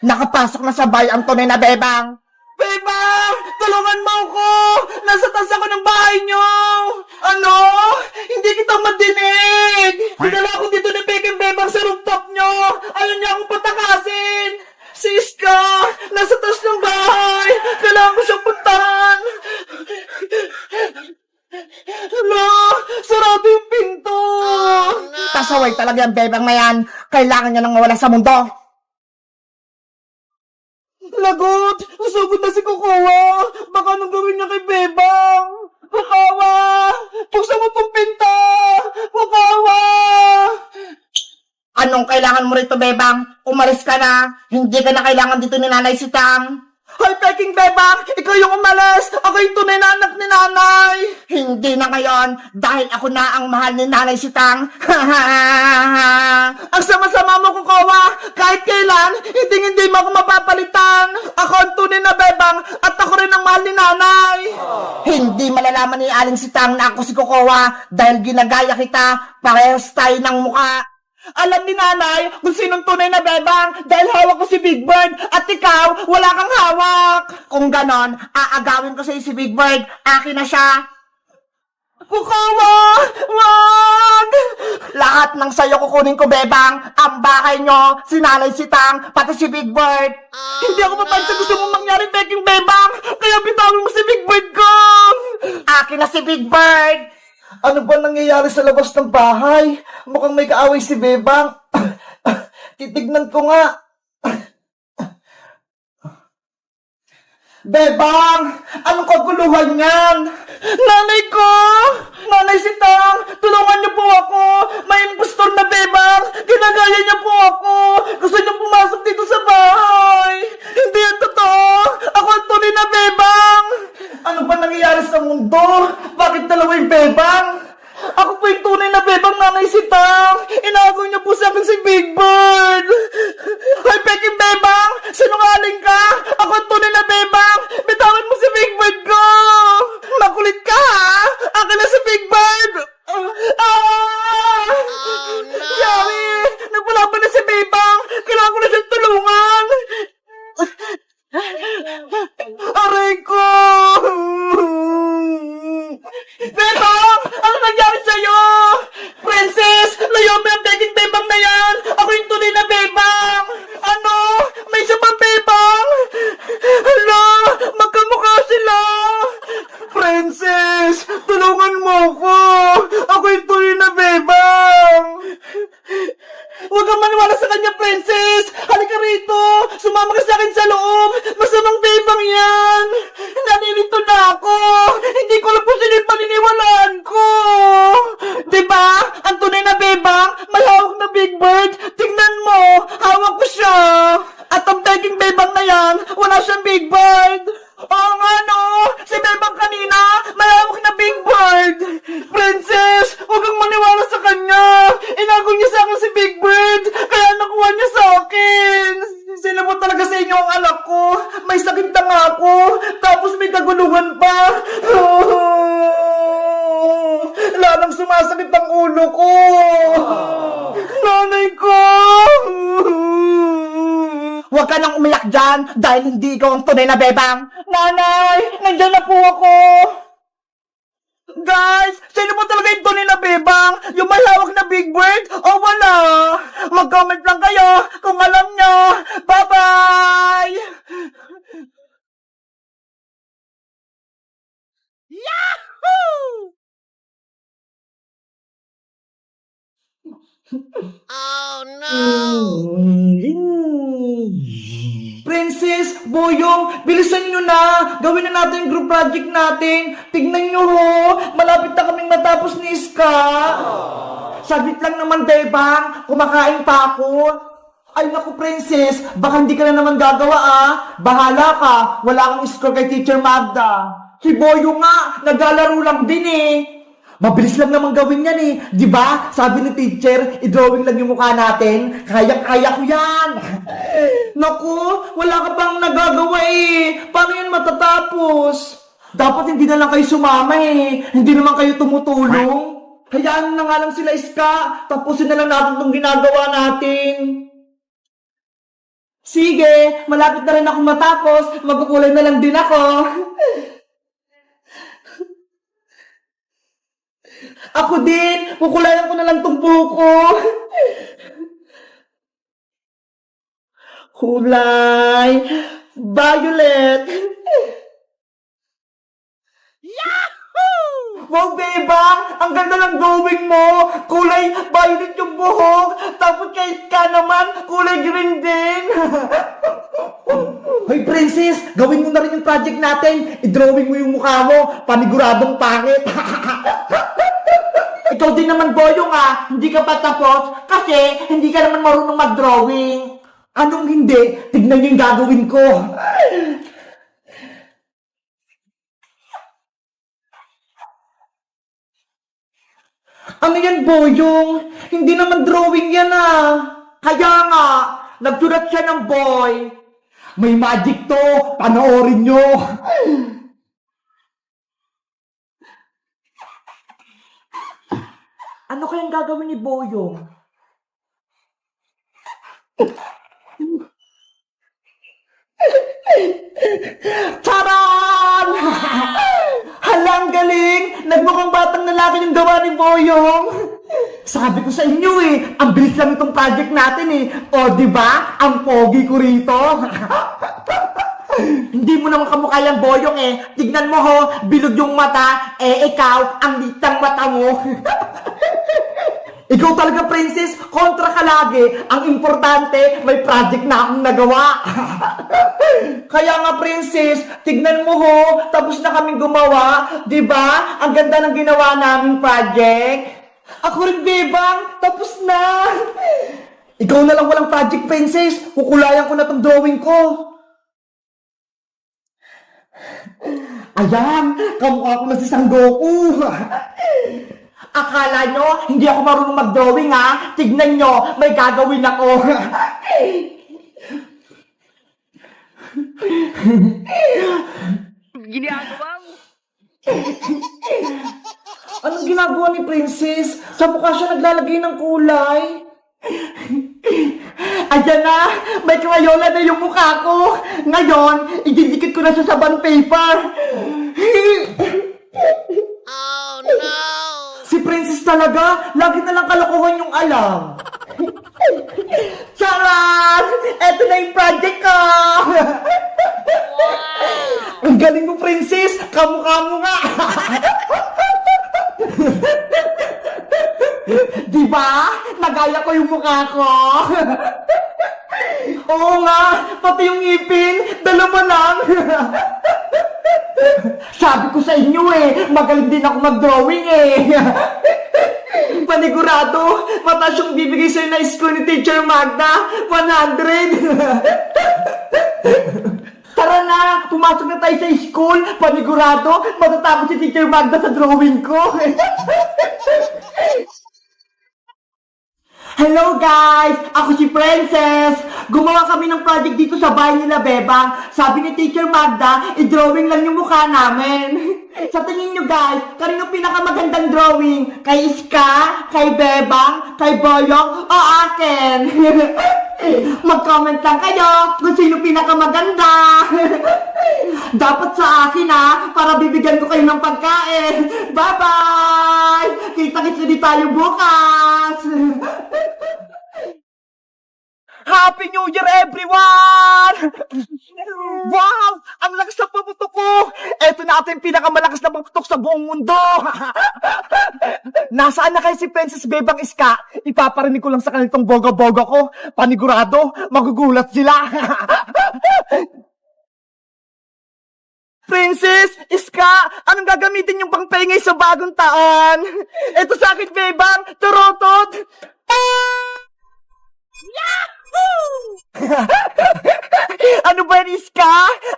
Nakapasok na sa bahay ang tunay na bebang. Bebang! Tulungan mo ako! Nasa taas ako ng bahay niyo! Ano? Hindi kita madinig! Dinala ako dito ni Peking Bebang sa rooftop niyo! Ayaw niya akong patakasin! Si Iska! Nasa taas ng bahay! Kailangan ko siyang puntahan! Hala! Sarado yung pinto! Pasaway talaga ang bebang na yan. Kailangan niya nang mawala sa mundo. Lagot! Nasugod na si Kukawa! Baka anong gawin niya kay Bebang? Kukawa! Buksan mo tong pinto! Kukawa! Anong kailangan mo rito, bebang? Umalis ka na. Hindi ka na kailangan dito ni Nanay Sitang. Hoy, Peking Bebang! Ikaw yung umalis! Ako yung tunay na anak ni Nanay! Hindi na ngayon, dahil ako na ang mahal ni Nanay Sitang. Ang sama-sama mo, Kukawa! Kahit kailan, hindi mo ako mapapalitan! Ako ang tunay na Bebang at ako rin ang mahal ni Nanay! Hindi malalaman ni Aling Sitang na ako si Kokowa dahil ginagaya kita, parehas tayo ng mukha. Alam ni Nanay kung sinong tunay na Bebang dahil hawak ko si Big Bird at ikaw, wala kang hawak! Kung ganon, aagawin ko sa'yo si Big Bird, akin na siya. Kukawa! Wag! Lahat ng sayo kukunin ko, bebang. Ang bahay nyo, si Nanay Sitang, pati si Big Bird. Hindi ako papayag sa gusto mong mangyari, Peking Bebang! Kaya bitawin mo si Big Bird ko! Akin na si Big Bird. Ano ba nangyayari sa labas ng bahay? Mukhang may kaaway si Bebang. Titignan ko nga. Bebang! Anong kaguluhan yan? Nanay ko! Nanay Sitang! Tulungan niyo po ako! May impostor na Bebang! Ginagaya niya po ako! Gusto niyo pumasok dito sa bahay! Hindi yan totoo! Ako ang tunay na Bebang! Ano ba nangyayari sa mundo? Bakit dalawa yung Bebang? Ako po yung tunay na Bebang, Nanay Sitang! Inaagaw niyo po sa akin si Big Bird! Hoy, Peking Bebang! Sinungaling ka! Ako ang tunay na Bebang! Bitawan mo si Big Bird ko! Makulit ka, ha? Akin na si Big Bird! Yari! Nagpalaban na si Bebang! Kailangan ko na siyang tulungan! Aray ko! Bebang! Ano nangyari sa'yo? Princess! Layo mo yung Peking Bebang na yan! Ako yung tunay na Bebang! Ano? May isa pang Bebang? Hala! Magkamukha sila! Princess! Tulungan mo ko! Ako yung tunay na Bebang! Huwag kang maniwala sa kanya, Princess! Halika rito! Sumama ka sa akin sa loob! Masamang Bebang yan! Nanirito na ako! Hindi ko alam kung sino yung paniniwalaan ko! Diba? Ang tunay na Bebang, may hawak na Big Bird! Tingnan mo! Hawak ko siya! At ang Peking Bebang na yan, wala siyang Big Bird! Oo nga no! Si Bebang kanina, may hawak na Big Bird! Princess, huwag kang maniwala sa kanya! Inagaw niya sa akin si Big Bird! Kaya nakuha niya sa akin! Sino mo talaga sa inyo ang anak ko? May sakit na nga ako! Tapos may kaguluhan pa! Lalang sumasakit ang ulo ko! Nanay ko! Huwag ka nang umiyak dyan dahil hindi ikaw ang tunay na bebang. Nanay! Nandiyan na po ako! Guys! Sino po talaga yung tunay na Bebang? Yung may hawak na Big Bird? O wala? Mag-comment lang kayo kung alam nyo! Bye-bye! Yahoo! Princess, Boyong, bilisan nyo na! Gawin na natin yung group project natin! Tignan nyo ho! Malapit na kaming matapos ni Iska! Saglit lang naman, Bebang! Kumakain pa ako! Ay naku, Princess! Baka hindi ka na naman gagawa, ah! Bahala ka! Wala kang score kay Teacher Magda! Si Boyong nga! Naglalaro lang din eh! Mabilis lang naman gawin yan eh. Di ba? Sabi ni teacher, i-drawing lang yung mukha natin. Kaya-kaya ko yan. Naku, wala ka pang nagagawa eh. Paano yan matatapos? Dapat hindi na lang kayo sumama eh. Hindi naman kayo tumutulong. Hayaan na nga lang sila, Iska. Tapusin na lang natin itong ginagawa natin. Sige, malapit na rin ako matapos. Magkukulay na lang din ako. Ako din, kukulayan ko na lang tong buko. Kulay violet. Wow, bebang! Ang ganda ng drawing mo! Kulay violet yung buhok! Tapos kay ka naman, kulay green din! Hoy, princess! Gawin mo na rin yung project natin! I-drawing mo yung mukha mo! Paniguradong pangit! Ikaw din naman, Boyong, Hindi ka pa tapos kasi hindi ka naman marunong mag-drawing! Anong hindi? Tignan niyo yung gagawin ko! Ano yan, Boyong? Hindi naman drawing yan, Kaya nga, nagsulat siya ng boy. May magic to. Panoorin nyo. Ano kayang gagawin ni Boyong? Charan! Halang galing! Nagmukhang batang lalaki yung gawa ni Boyong. Sabi ko sa inyo ang bilis lang itong project natin O, di ba? Ang pogi ko rito. Hindi mo naman kamukha yung Boyong Tignan mo ho, bilog yung mata. Ikaw, ang litang mata mo. Ikaw talaga, princess, kontra ka lagi. Ang importante, may project na akong nagawa. Kaya nga, princess, tignan mo ho, tapos na kaming gumawa. Diba? Ang ganda ng ginawa naming project. Ako rin, bebang, tapos na. Ikaw na lang walang project, princess. Kukulayan ko na tong drawing ko. Ayan, kamukha ko na si Sangoku. Akala nyo, hindi ako marunong mag-drawing Tignan nyo, may gagawin ako. Ginagawa mo? Anong ginagawa ni Princess? Sa mukha siya naglalagay ng kulay. Ayan na, may crayola na yung mukha ko. Ngayon, ididikit ko na siya sa bond paper. Oh no! Si Princess talaga, lagi na lang kalokohan yung alam. Charan! Eto na yung project ko! Ang galing mo, Princess! Kamukha mo nga! Diba? Nagaya ko yung mukha ko! Oo nga! Pati yung ngipin! Dalawa lang! Sabi ko sa inyo magaling din ako mag-drawing Panigurado, mataas yung bibigay sa'yo na school ni Teacher Magda, 100. Tara na, pumasok na tayo sa school, panigurado, matatapos si Teacher Magda sa drawing ko. Hello guys! Ako si Princess! Gumawa kami ng project dito sa bahay nila Bebang. Sabi ni Teacher Magda, i-drawing lang yung mukha namin. Sa tingin nyo guys, kanino pinakamagandang drawing? Kay Iska? Kay Bebang? Kay Boyong? O akin? Mag-comment lang kayo kung sino pinakamaganda. Dapat sa akin para bibigyan ko kayo ng pagkain. Bye-bye! Kita-kits ulit tayo bukas! Happy New Year, everyone! Wow! Ang lakas na paputok ko! Eto na ating pinakamalakas na paputok sa buong mundo! Nasaan na kayo si Princess Bebang Iska? Ipaparinig ko lang sa kanitong boga-boga ko. Panigurado, magugulat sila! Princess, Iska, anong gagamitin yung pangpengay sa bagong taon? Eto sa akin, Bebang, turotot! Ano ba yan, Iska?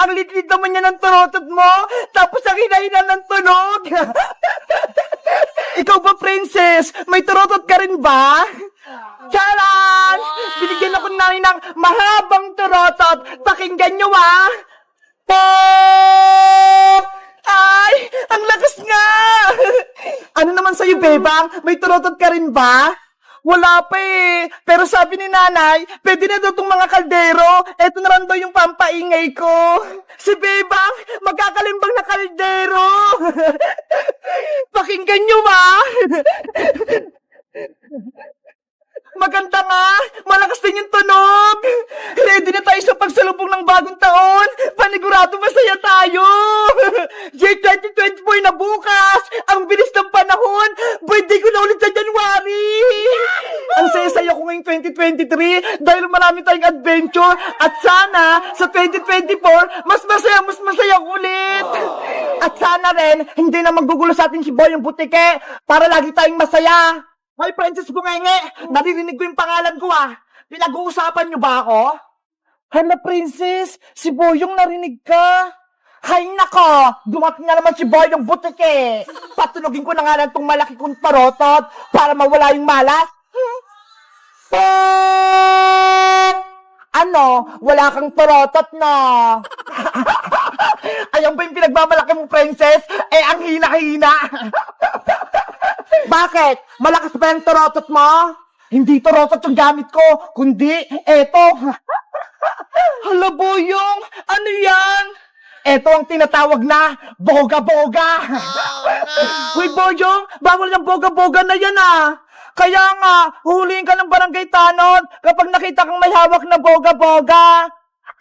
Ang litlit naman niya ng turotot mo, tapos ang hinahinan ng tunog. Ikaw ba, Princess? May turotot ka rin ba? Charan! Binigyan ako namin ng mahabang turotot. Pakinggan nyo, Pop! Ay, ang lakas nga! Ano naman sa'yo, Bebang? May turotot ka rin ba? Wala pa eh. Pero sabi ni nanay, pwede na daw itong mga kaldero. Eto na lang daw yung pampaingay ko. Si Bebang, magkakalimbang na kaldero. Pakinggan nyo ba? Maganda nga! Malakas din yung tunog! Ready na tayo sa pagsalubong ng bagong taon! Panigurado masaya tayo! Year 2024 na bukas! Ang bilis ng panahon! Birthday ko na ulit sa January! Ang saya-saya ko ngayong 2023 dahil marami tayong adventure at sana sa 2024 mas masaya ulit! At sana rin hindi na maggugulo sa atin si Boy yung Butike para lagi tayong masaya! Hoy, Princess Bungenge! Naririnig ko yung pangalan ko ah! Pinag-uusapan niyo ba ako? Hala, Princess! Si Boyong narinig ka! Hay nako! Dumating na naman si Boyong Butike! Patulogin ko na nga lang tong malaki kong tarotot para mawala yung malas! Ano? Wala kang tarotot na! Ayan ba yung pinagmamalaki mong Princess? Eh, ang hina-hina! Bakit? Malakas ba yung tarotot mo? Hindi tarotot yung gamit ko, kundi eto. Hala, Boyong! Ano yan? Eto ang tinatawag na boga-boga. Uy, Boyong! Bawal yung boga-boga na yan ah! Kaya nga, huliin ka ng barangay tanod kapag nakita kang may hawak na boga-boga.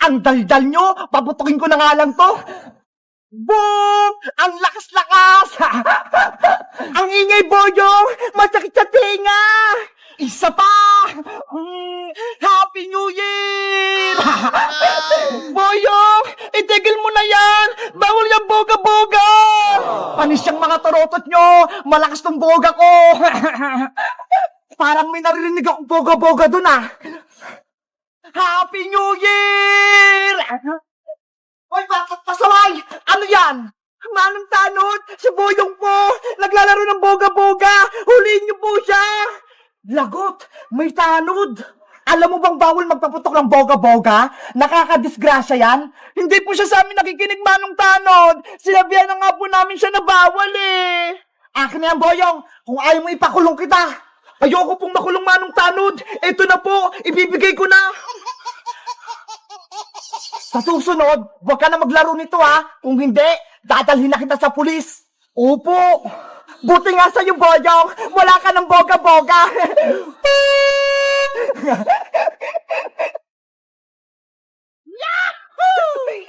Ang daldal nyo, paputukin ko na nga lang to. Boom! Ang lakas-lakas! Ang ingay, Boyong! Masakit sa tinga! Isa pa! Happy New Year! Boyong! Itigil mo na yan! Bawal yung boga-boga! Panis yung mga tarotot nyo! Malakas tong boga ko! Parang may naririnig akong boga-boga dun ah! Happy New Year! Hoy, bakit pasaway? Ano yan? Manong tanod, si Boyong po, naglalaro ng boga-boga, huliin niyo po siya! Lagot, may tanod! Alam mo bang bawal magpaputok ng boga-boga? Nakakadisgrasya yan? Hindi po siya sa amin nakikinig, Manong tanod! Sinabihan na nga po namin siya na bawal eh! Akin na yan, Boyong, kung ayaw mo ipakulong kita! Ayoko pong makulong, Manong tanod! Ito na po, ibibigay ko na! Sa susunod, huwag ka na maglaro nito ha. Kung hindi, dadalhin na kita sa pulis. Opo. Buti nga sa'yo, Boyong. Wala ka ng boga-boga.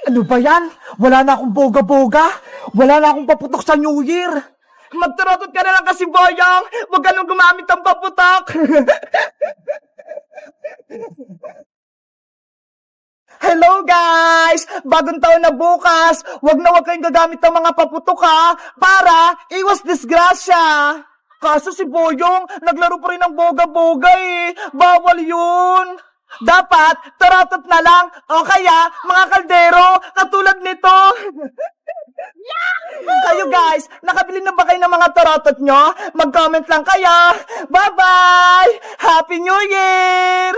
Ano ba yan? Wala na akong boga-boga. Wala na akong paputok sa New Year. Magtarotot ka na lang kasi, Boyong. Huwag ka nang gumamit ng paputok. Hello guys! Bagong taon na bukas! Huwag kayong gagamit ng mga paputok ha! Para iwas disgrasya! Kaso si Boyong, naglaro pa rin ng boga-boga eh! Bawal yun! Dapat, tarotot na lang! O kaya, mga kaldero, katulad nito! Kayo guys, nakabili na ba kayo ng mga tarotot nyo? Mag-comment lang kayo! Bye-bye! Happy New Year!